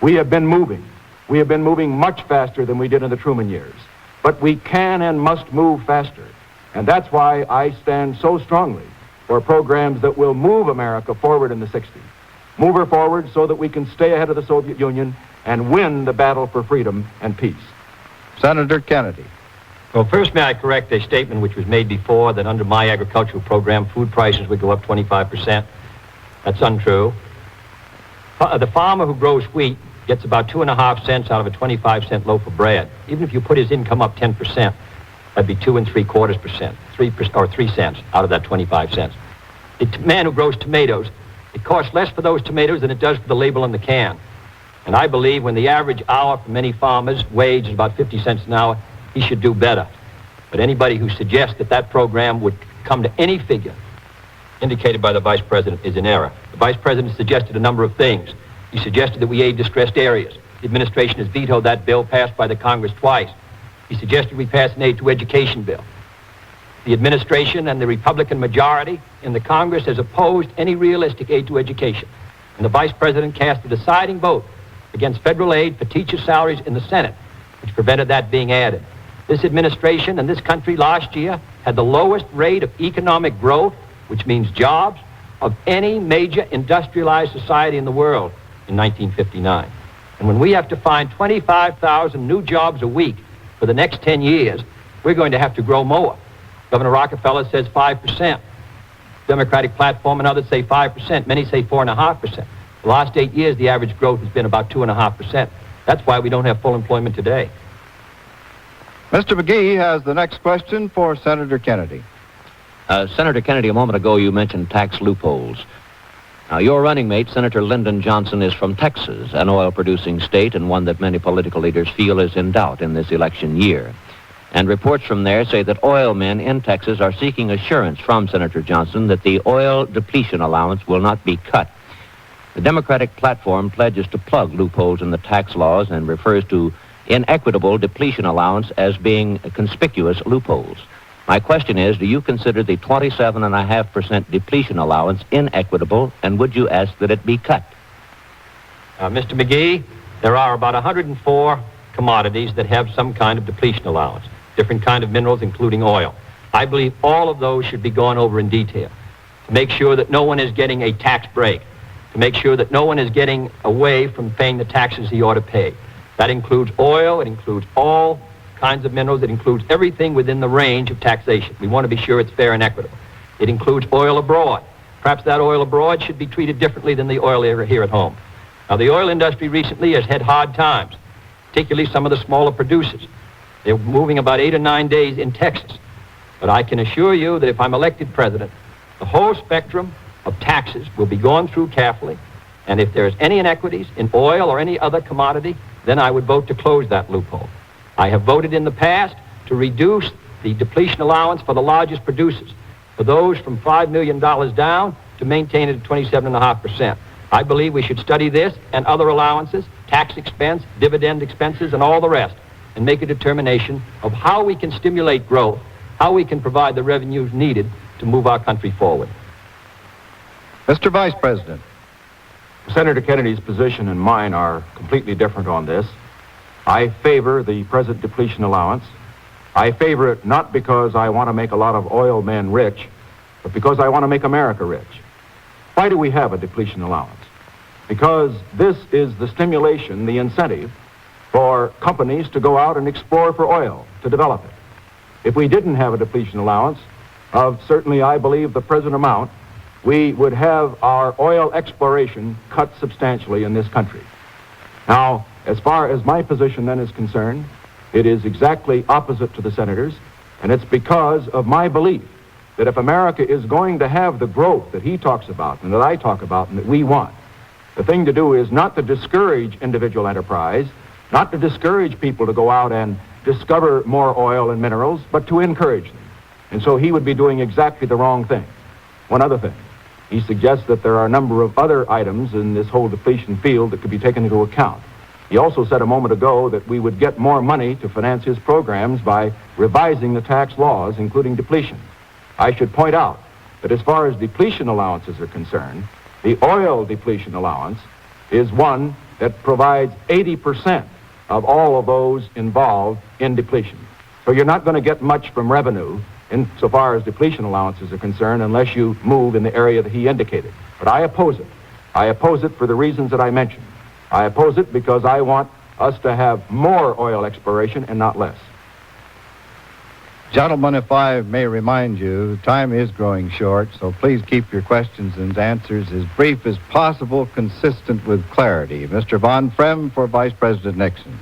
We have been moving. We have been moving much faster than we did in the Truman years. But we can and must move faster. And that's why I stand so strongly for programs that will move America forward in the 60s. Move her forward so that we can stay ahead of the Soviet Union and win the battle for freedom and peace. Senator Kennedy. Well, first, may I correct a statement which was made before that under my agricultural program, food prices would go up 25%. That's untrue. The farmer who grows wheat gets about 2.5 cents out of a 25-cent loaf of bread, even if you put his income up 10%. That'd be 2 3/4%, 3 cents out of that 25 cents. The man who grows tomatoes, it costs less for those tomatoes than it does for the label on the can. And I believe when the average hour for many farmers' wage is about 50 cents an hour, he should do better. But anybody who suggests that that program would come to any figure indicated by the Vice President is in error. The Vice President suggested a number of things. He suggested that we aid distressed areas. The administration has vetoed that bill passed by the Congress twice. He suggested we pass an aid to education bill. The administration and the Republican majority in the Congress has opposed any realistic aid to education. And the Vice President cast a deciding vote against federal aid for teacher salaries in the Senate, which prevented that being added. This administration and this country last year had the lowest rate of economic growth, which means jobs, of any major industrialized society in the world in 1959. And when we have to find 25,000 new jobs a week for the next 10 years, we're going to have to grow more. Governor Rockefeller says 5%. Democratic platform and others say 5%. Many say 4.5%. The last 8 years, the average growth has been about 2.5%. That's why we don't have full employment today. Mr. McGee has the next question for Senator Kennedy. Senator Kennedy, a moment ago you mentioned tax loopholes. Now, your running mate, Senator Lyndon Johnson, is from Texas, an oil-producing state and one that many political leaders feel is in doubt in this election year. And reports from there say that oil men in Texas are seeking assurance from Senator Johnson that the oil depletion allowance will not be cut. The Democratic platform pledges to plug loopholes in the tax laws and refers to inequitable depletion allowance as being conspicuous loopholes. My question is, do you consider the 27.5% depletion allowance inequitable, and would you ask that it be cut? Mr. McGee, there are about 104 commodities that have some kind of depletion allowance, different kind of minerals, including oil. I believe all of those should be gone over in detail to make sure that no one is getting a tax break, to make sure that no one is getting away from paying the taxes he ought to pay. That includes oil, it includes all kinds of minerals, it includes everything within the range of taxation. We want to be sure it's fair and equitable. It includes oil abroad. Perhaps that oil abroad should be treated differently than the oil here at home. Now, the oil industry recently has had hard times, particularly some of the smaller producers. They're moving about 8 or 9 days in Texas. But I can assure you that if I'm elected president, the whole spectrum of taxes will be gone through carefully, and if there's any inequities in oil or any other commodity, then I would vote to close that loophole. I have voted in the past to reduce the depletion allowance for the largest producers, for those from $5 million down, to maintain it at 27.5%. I believe we should study this and other allowances, tax expense, dividend expenses, and all the rest, and make a determination of how we can stimulate growth, how we can provide the revenues needed to move our country forward. Mr. Vice President. Senator Kennedy's position and mine are completely different on this. I favor the present depletion allowance. I favor it not because I want to make a lot of oil men rich, but because I want to make America rich. Why do we have a depletion allowance? Because this is the stimulation, the incentive for companies to go out and explore for oil, to develop it. If we didn't have a depletion allowance of certainly, I believe, the present amount, we would have our oil exploration cut substantially in this country. Now, as far as my position then is concerned, it is exactly opposite to the senators, and it's because of my belief that if America is going to have the growth that he talks about and that I talk about and that we want, the thing to do is not to discourage individual enterprise, not to discourage people to go out and discover more oil and minerals, but to encourage them. And so he would be doing exactly the wrong thing. One other thing. He suggests that there are a number of other items in this whole depletion field that could be taken into account. He also said a moment ago that we would get more money to finance his programs by revising the tax laws, including depletion. I should point out that as far as depletion allowances are concerned, the oil depletion allowance is one that provides 80% of all of those involved in depletion. So you're not going to get much from revenue insofar as depletion allowances are concerned unless you move in the area that he indicated. But I oppose it. I oppose it for the reasons that I mentioned. I oppose it because I want us to have more oil exploration and not less. Gentlemen, if I may remind you, time is growing short, so please keep your questions and answers as brief as possible, consistent with clarity. Mr. Von Frem for Vice President Nixon.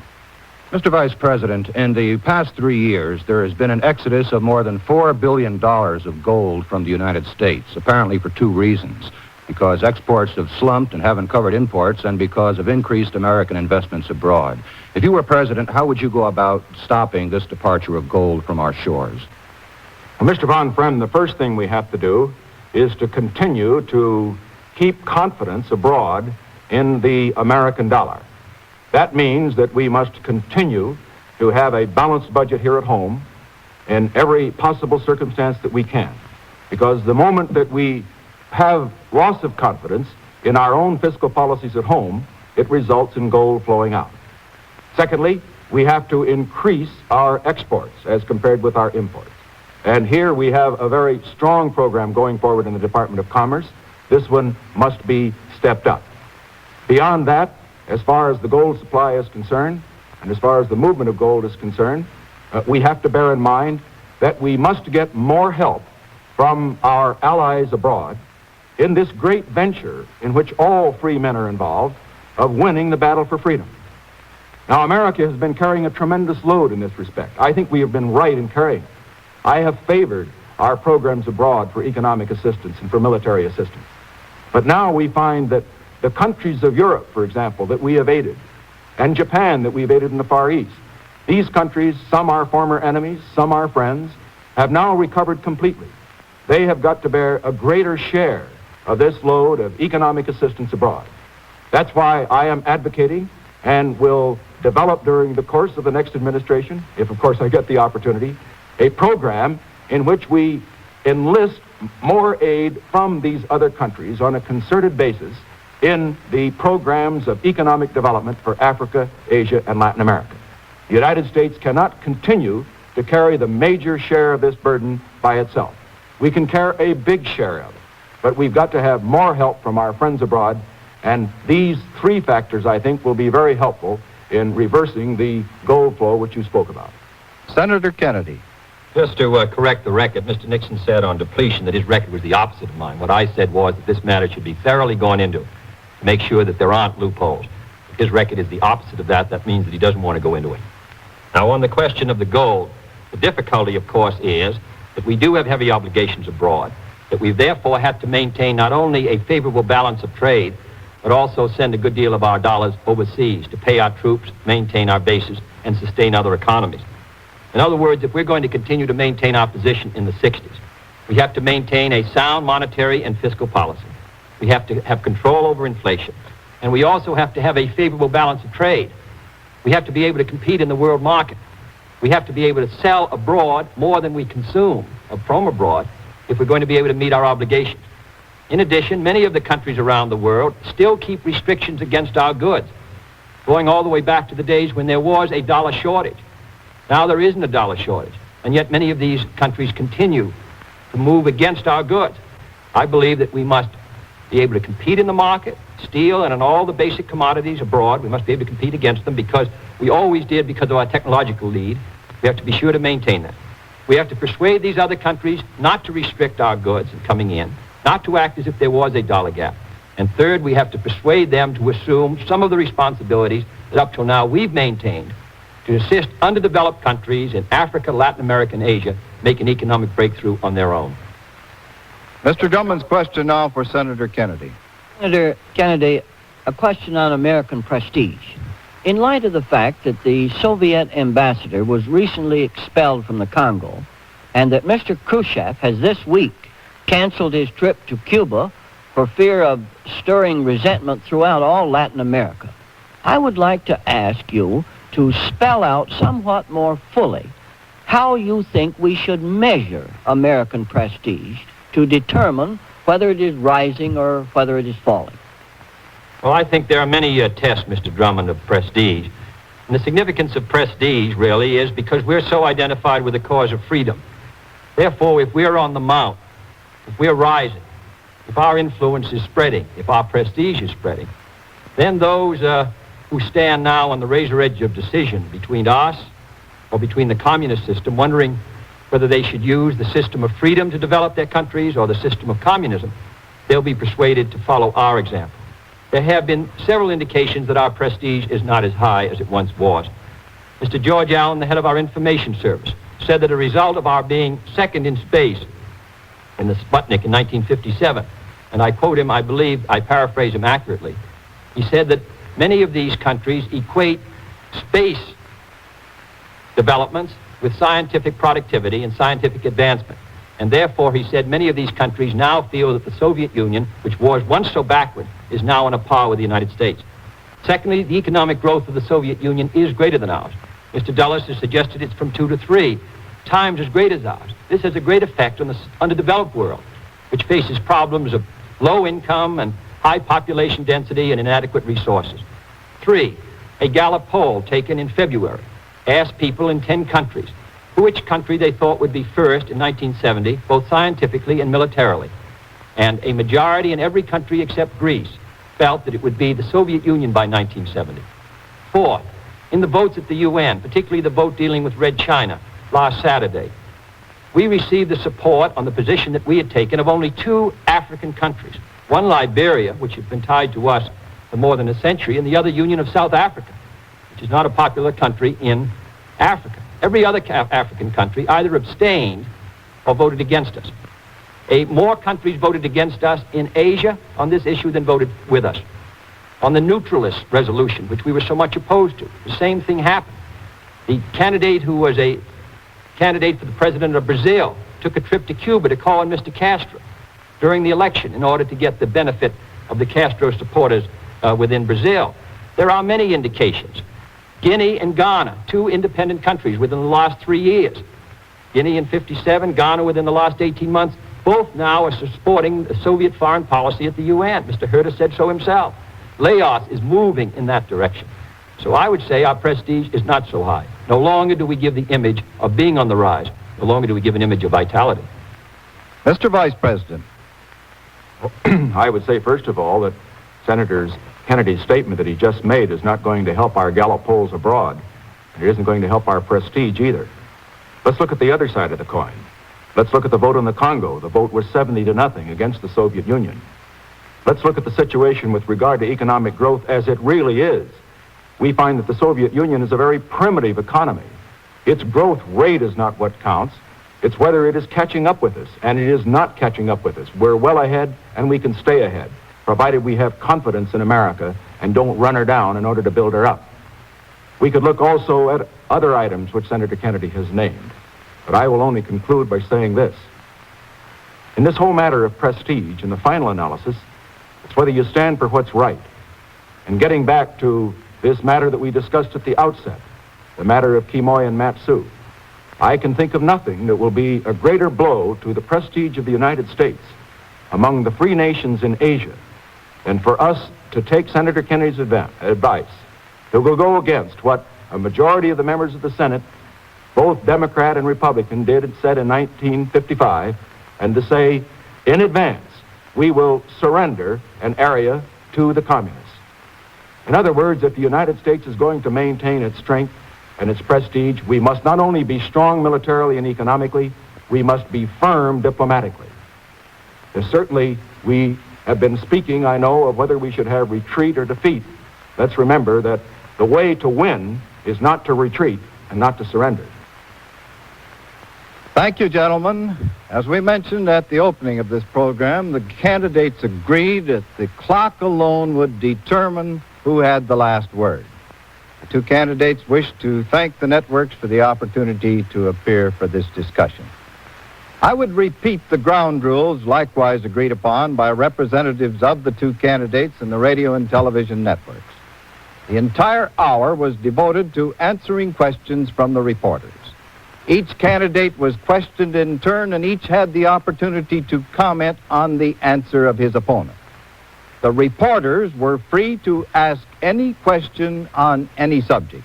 Mr. Vice President, in the past 3 years, there has been an exodus of more than $4 billion of gold from the United States, apparently for two reasons. Because exports have slumped and haven't covered imports, and because of increased American investments abroad. If you were president, how would you go about stopping this departure of gold from our shores? Well, Mr. Von Frem, the first thing we have to do is to continue to keep confidence abroad in the American dollar. That means that we must continue to have a balanced budget here at home in every possible circumstance that we can. Because the moment that we have loss of confidence in our own fiscal policies at home, it results in gold flowing out. Secondly, we have to increase our exports as compared with our imports. And here we have a very strong program going forward in the Department of Commerce. This one must be stepped up. Beyond that, as far as the gold supply is concerned, and as far as the movement of gold is concerned, we have to bear in mind that we must get more help from our allies abroad in this great venture in which all free men are involved of winning the battle for freedom. Now, America has been carrying a tremendous load in this respect. I think we have been right in carrying it. I have favored our programs abroad for economic assistance and for military assistance. But now we find that the countries of Europe, for example, that we have aided, and Japan that we've aided in the Far East, these countries, some are former enemies, some are friends, have now recovered completely. They have got to bear a greater share of this load of economic assistance abroad. That's why I am advocating and will develop during the course of the next administration, if of course I get the opportunity, a program in which we enlist more aid from these other countries on a concerted basis in the programs of economic development for Africa, Asia, and Latin America. The United States cannot continue to carry the major share of this burden by itself. We can carry a big share of it, but we've got to have more help from our friends abroad, and these three factors, I think, will be very helpful in reversing the gold flow which you spoke about. Senator Kennedy. Just to correct the record, Mr. Nixon said on depletion that his record was the opposite of mine. What I said was that this matter should be thoroughly gone into to make sure that there aren't loopholes. If his record is the opposite of that, that means that he doesn't want to go into it. Now, on the question of the gold, the difficulty, of course, is that we do have heavy obligations abroad, that we've therefore had to maintain not only a favorable balance of trade, but also send a good deal of our dollars overseas to pay our troops, maintain our bases, and sustain other economies. In other words, if we're going to continue to maintain our position in the 60s, we have to maintain a sound monetary and fiscal policy. We have to have control over inflation. And we also have to have a favorable balance of trade. We have to be able to compete in the world market. We have to be able to sell abroad more than we consume from abroad if we're going to be able to meet our obligations. In addition, many of the countries around the world still keep restrictions against our goods, going all the way back to the days when there was a dollar shortage. Now there isn't a dollar shortage, and yet many of these countries continue to move against our goods. I believe that we must be able to compete in the market, steel and in all the basic commodities abroad. We must be able to compete against them because we always did because of our technological lead. We have to be sure to maintain that. We have to persuade these other countries not to restrict our goods coming in, not to act as if there was a dollar gap. And third, we have to persuade them to assume some of the responsibilities that up till now we've maintained to assist underdeveloped countries in Africa, Latin America, and Asia make an economic breakthrough on their own. Mr. Drummond's question now for Senator Kennedy. Senator Kennedy, a question on American prestige. In light of the fact that the Soviet ambassador was recently expelled from the Congo and that Mr. Khrushchev has this week canceled his trip to Cuba for fear of stirring resentment throughout all Latin America, I would like to ask you to spell out somewhat more fully how you think we should measure American prestige to determine whether it is rising or whether it is falling. Well, I think there are many tests, Mr. Drummond, of prestige. And the significance of prestige, really, is because we're so identified with the cause of freedom. Therefore, if we're on the mount, if we're rising, if our influence is spreading, if our prestige is spreading, then those who stand now on the razor edge of decision between us or between the communist system, wondering whether they should use the system of freedom to develop their countries or the system of communism, they'll be persuaded to follow our example. There have been several indications that our prestige is not as high as it once was. Mr. George Allen, the head of our information service, said that a result of our being second in space in the Sputnik in 1957, and I quote him, I believe, I paraphrase him accurately, he said that many of these countries equate space developments with scientific productivity and scientific advancement. And therefore, he said, many of these countries now feel that the Soviet Union, which was once so backward, is now on a par with the United States. Secondly, the economic growth of the Soviet Union is greater than ours. Mr. Dulles has suggested it's from 2 to 3 times as great as ours. This has a great effect on the underdeveloped world, which faces problems of low income and high population density and inadequate resources. 3, a Gallup poll taken in February asked people in 10 countries which country they thought would be first in 1970, both scientifically and militarily. And a majority in every country except Greece felt that it would be the Soviet Union by 1970. 4, in the votes at the UN, particularly the vote dealing with Red China last Saturday, we received the support on the position that we had taken of only 2 African countries. One, Liberia, which had been tied to us for more than a century, and the other, Union of South Africa, which is not a popular country in Africa. Every other African country either abstained or voted against us. More countries voted against us in Asia on this issue than voted with us. On the neutralist resolution, which we were so much opposed to, the same thing happened. The candidate who was a candidate for the president of Brazil took a trip to Cuba to call on Mr. Castro during the election in order to get the benefit of the Castro supporters within Brazil. There are many indications. Guinea and Ghana, 2 independent countries within the last 3 years. Guinea in 57, Ghana within the last 18 months, both now are supporting the Soviet foreign policy at the UN. Mr. Herter said so himself. Laos is moving in that direction. So I would say our prestige is not so high. No longer do we give the image of being on the rise. No longer do we give an image of vitality. Mr. Vice President. I would say, first of all, that Senator Kennedy's statement that he just made is not going to help our Gallup polls abroad. It isn't going to help our prestige either. Let's look at the other side of the coin. Let's look at the vote in the Congo. The vote was 70-0 against the Soviet Union. Let's look at the situation with regard to economic growth as it really is. We find that the Soviet Union is a very primitive economy. Its growth rate is not what counts. It's whether it is catching up with us, and it is not catching up with us. We're well ahead, and we can stay ahead, provided we have confidence in America and don't run her down in order to build her up. We could look also at other items which Senator Kennedy has named, but I will only conclude by saying this. In this whole matter of prestige, in the final analysis, it's whether you stand for what's right. And getting back to this matter that we discussed at the outset, the matter of Quemoy and Matsu, I can think of nothing that will be a greater blow to the prestige of the United States among the free nations in Asia than for us to take Senator Kennedy's advice that will go against what a majority of the members of the Senate, both Democrat and Republican, did and said in 1955, and to say in advance, we will surrender an area to the communists. In other words, if the United States is going to maintain its strength and its prestige, we must not only be strong militarily and economically, we must be firm diplomatically. And certainly, we have been speaking, I know, of whether we should have retreat or defeat. Let's remember that the way to win is not to retreat and not to surrender. Thank you, gentlemen. As we mentioned at the opening of this program, the candidates agreed that the clock alone would determine who had the last word. The 2 candidates wish to thank the networks for the opportunity to appear for this discussion. I would repeat the ground rules likewise agreed upon by representatives of the 2 candidates and the radio and television networks. The entire hour was devoted to answering questions from the reporters. Each candidate was questioned in turn, and each had the opportunity to comment on the answer of his opponent. The reporters were free to ask any question on any subject.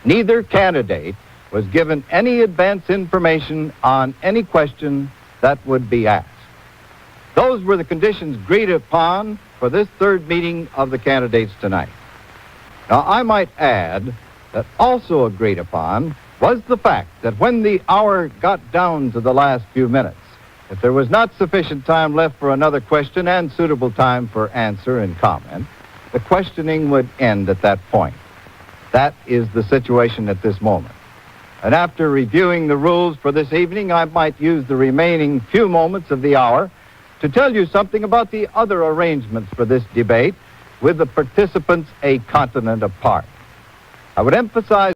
Neither candidate was given any advance information on any question that would be asked. Those were the conditions agreed upon for this 3rd meeting of the candidates tonight. Now, I might add that also agreed upon was the fact that when the hour got down to the last few minutes, if there was not sufficient time left for another question and suitable time for answer and comment, the questioning would end at that point. That is the situation at this moment. And after reviewing the rules for this evening, I might use the remaining few moments of the hour to tell you something about the other arrangements for this debate with the participants a continent apart. I would emphasize